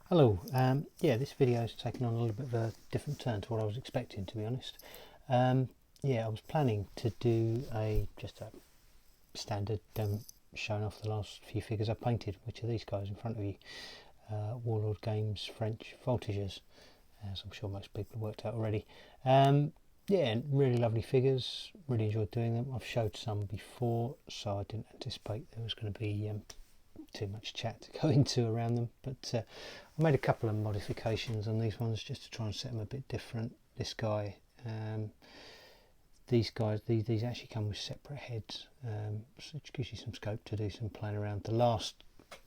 Hello, yeah, this video has taken on a little bit of a different turn to what I was expecting, to be honest. Yeah, I was planning to do just a standard showing off the last few figures I painted, which are these guys in front of you, Warlord Games French Voltigeurs, as I'm sure most people have worked out already. Yeah, really lovely figures, really enjoyed doing them. I've showed some before, so I didn't anticipate there was going to be too much chat to go into around them, but I made a couple of modifications on these ones just to try and set them a bit different. This guy, these guys, these actually come with separate heads, so it gives you some scope to do some playing around. The last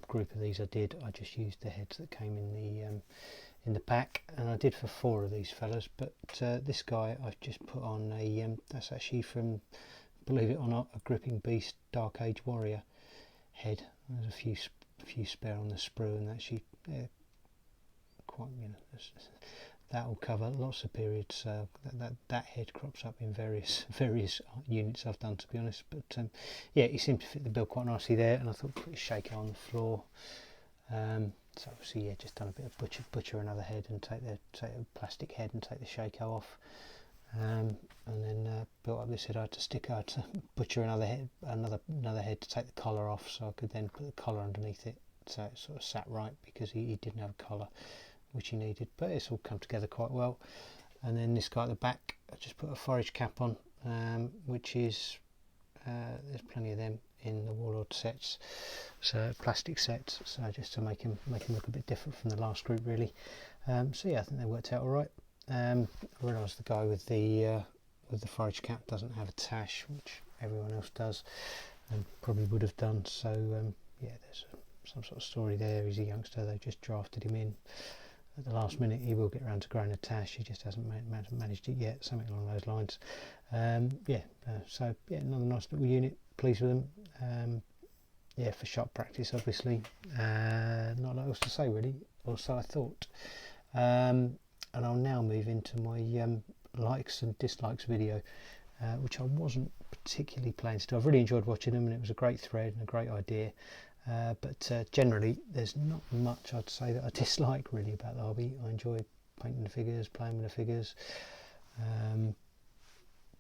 group of these I just used the heads that came in the pack, and I did for 4 of these fellas, but this guy I've just put on that's actually from, believe it or not, a Gripping Beast Dark Age Warrior head. There's a few spare on the sprue, and actually quite, that will cover lots of periods. That head crops up in various units I've done, to be honest. But yeah, it seemed to fit the bill quite nicely there, and I thought put a shaker on the floor. So obviously, yeah, just done a bit of butcher another head and take the plastic head and take the shaker off. And then built up this head. I had to butcher another head to take the collar off, so I could then put the collar underneath it, so it sort of sat right, because he didn't have a collar which he needed. But it's all come together quite well. And then this guy at the back, I just put a forage cap on, which is there's plenty of them in the Warlord sets, so plastic sets, so just to make him look a bit different from the last group, really. So yeah, I think they worked out all right. I realised the guy with the forage cap doesn't have a tash, which everyone else does, and probably would have done. So yeah, there's some sort of story there. He's a youngster; they just drafted him in at the last minute. He will get around to growing a tash. He just hasn't managed it yet. Something along those lines. So yeah, another nice little unit. Pleased with them. Yeah, for shop practice, obviously. Not a lot else to say, really, or so I thought. And I'll now move into my likes and dislikes video, which I wasn't particularly planning to do. I've really enjoyed watching them, and it was a great thread and a great idea, but generally there's not much I'd say that I dislike really about the hobby. I enjoy painting the figures, playing with the figures,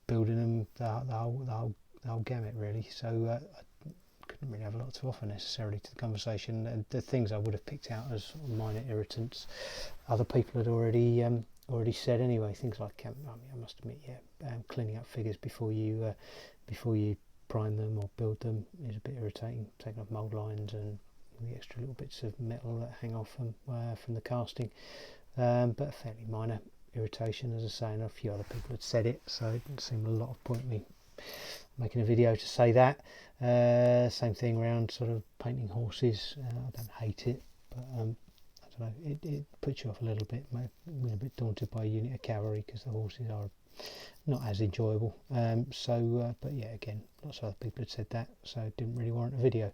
building them, the whole gamut, really. So I couldn't really have a lot to offer necessarily to the conversation. And the things I would have picked out as minor irritants, other people had already said anyway. Things like I must admit, cleaning up figures before you prime them or build them is a bit irritating. Taking off mould lines and the extra little bits of metal that hang off from the casting, but a fairly minor irritation, as I say, and a few other people had said it, so it didn't seem a lot of point me making a video to say that. Same thing around sort of painting horses. I don't hate it, but I don't know, it puts you off a little bit. I'm a bit daunted by a unit of cavalry because the horses are not as enjoyable. But yeah, again, lots of other people had said that, so it didn't really warrant a video.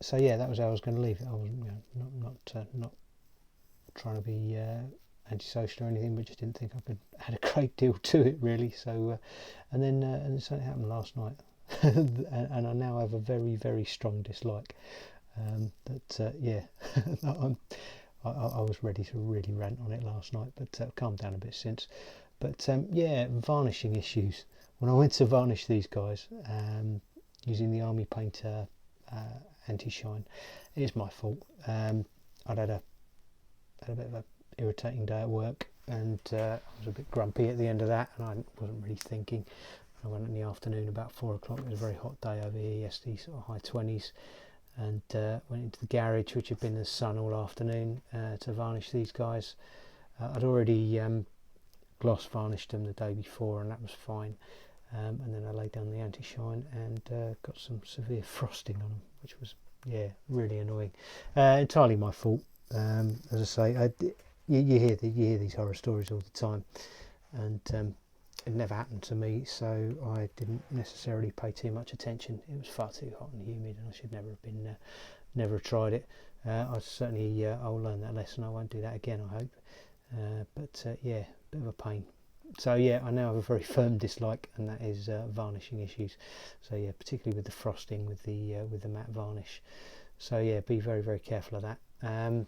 So yeah, that was how I was going to leave it. I wasn't, not trying to be antisocial or anything, but just didn't think I could add a great deal to it, really. So and then something happened last night, and I now have a very strong dislike. Yeah, I was ready to really rant on it last night, but I've calmed down a bit since. But yeah, varnishing issues. When I went to varnish these guys using the Army Painter anti-shine, it's my fault. I'd had a bit of a irritating day at work, and I was a bit grumpy at the end of that, and I wasn't really thinking. I went in the afternoon about 4 o'clock. It was a very hot day over here yesterday, sort of high 20s, and went into the garage, which had been in the sun all afternoon, to varnish these guys. I'd already gloss varnished them the day before, and that was fine, and then I laid down the anti-shine and got some severe frosting on them, which was, yeah, really annoying. Entirely my fault. As I say, you hear these horror stories all the time, and it never happened to me, so I didn't necessarily pay too much attention. It was far too hot and humid, and I should never have tried it. I certainly I'll learn that lesson. I won't do that again, I hope. But yeah, bit of a pain. So yeah, I now have a very firm dislike, and that is varnishing issues. So yeah, particularly with the frosting, with the matte varnish. So yeah, be very careful of that. I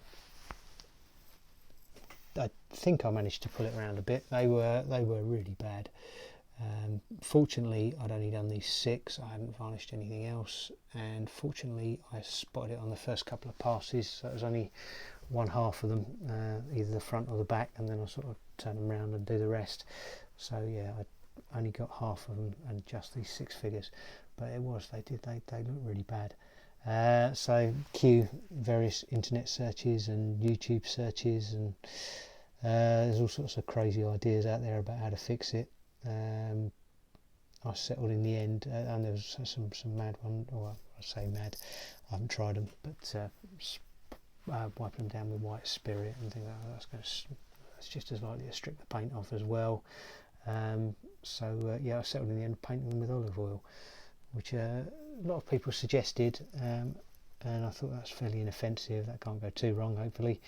think I managed to pull it around a bit. They were really bad. Fortunately, I'd only done these 6. I hadn't varnished anything else, and fortunately I spotted it on the first couple of passes, so it was only one half of them, either the front or the back, and then I sort of turn them around and do the rest. So yeah, I only got half of them and just these 6 figures, but they look really bad. So cue various internet searches and YouTube searches, and there's all sorts of crazy ideas out there about how to fix it. I settled in the end, and there was some mad one, or I say mad, I haven't tried them, but wiping them down with white spirit and things like that, that's just as likely to strip the paint off as well. So yeah, I settled in the end painting them with olive oil, which a lot of people suggested, and I thought that's fairly inoffensive. That can't go too wrong, hopefully.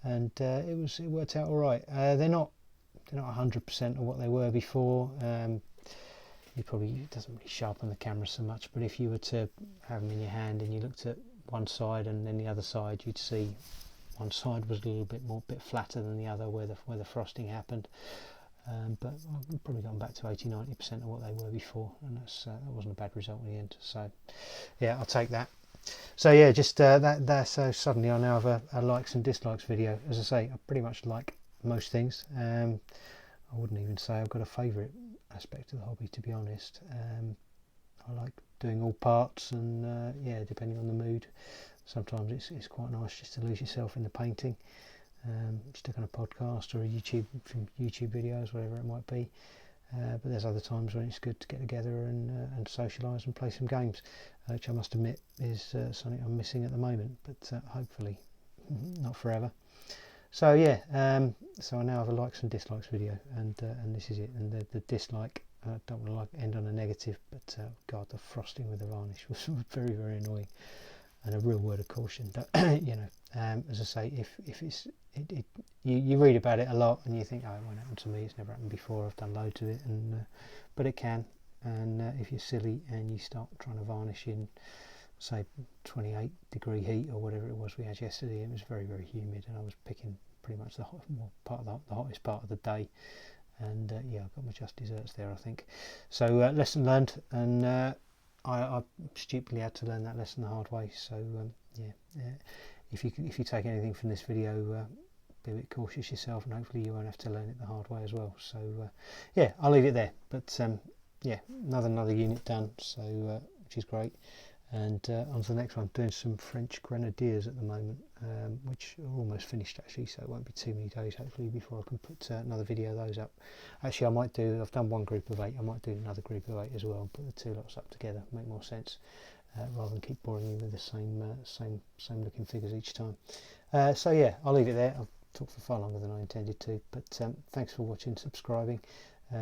And it worked out all right. They're not 100% of what they were before. It doesn't really sharpen the camera so much, but if you were to have them in your hand and you looked at one side and then the other side, you'd see one side was a little bit flatter than the other where the frosting happened. But I've probably gone back to 80-90% of what they were before, and that wasn't a bad result in the end. So yeah, I'll take that. So yeah, just so suddenly I now have a likes and dislikes video. As I say, I pretty much like most things. I wouldn't even say I've got a favourite aspect of the hobby, to be honest. I like doing all parts, and yeah, depending on the mood, sometimes it's quite nice just to lose yourself in the painting, stick on a podcast or a YouTube videos, whatever it might be. But there's other times when it's good to get together and socialise and play some games, which I must admit is something I'm missing at the moment, but hopefully not forever. So yeah, so I now have a likes and dislikes video, and this is it. And the dislike, I don't want to end on a negative, but God, the frosting with the varnish was very, very annoying. And a real word of caution, you know, as I say, if it's you read about it a lot and you think, oh, it won't happen to me, it's never happened before, I've done loads of it, and but it can. And if you're silly and you start trying to varnish in, say, 28-degree heat or whatever it was we had yesterday, it was very, very humid, and I was picking pretty much the hottest part of the day. And yeah, I got my just desserts there, I think. So lesson learned, and I stupidly had to learn that lesson the hard way. So yeah, if you take anything from this video, be a bit cautious yourself, and hopefully you won't have to learn it the hard way as well. So yeah, I'll leave it there. But yeah, another unit done, so which is great. And on to the next one. Doing some French Grenadiers at the moment, which are almost finished actually, so it won't be too many days hopefully before I can put another video of those up. Actually, I've done one group of 8, I might do another group of 8 as well, and put the 2 lots up together, make more sense, rather than keep boring you with the same looking figures each time. So yeah, I'll leave it there. I've talked for far longer than I intended to, but thanks for watching, subscribing,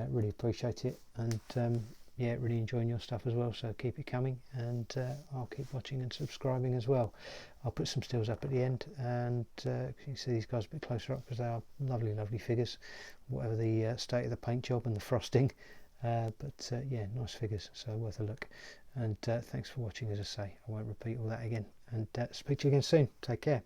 really appreciate it, and yeah, really enjoying your stuff as well, so keep it coming, and I'll keep watching and subscribing as well. I'll put some stills up at the end, and you can see these guys a bit closer up because they are lovely figures, whatever the state of the paint job and the frosting, but yeah, nice figures, so worth a look. And thanks for watching. As I say, I won't repeat all that again, and speak to you again soon. Take care.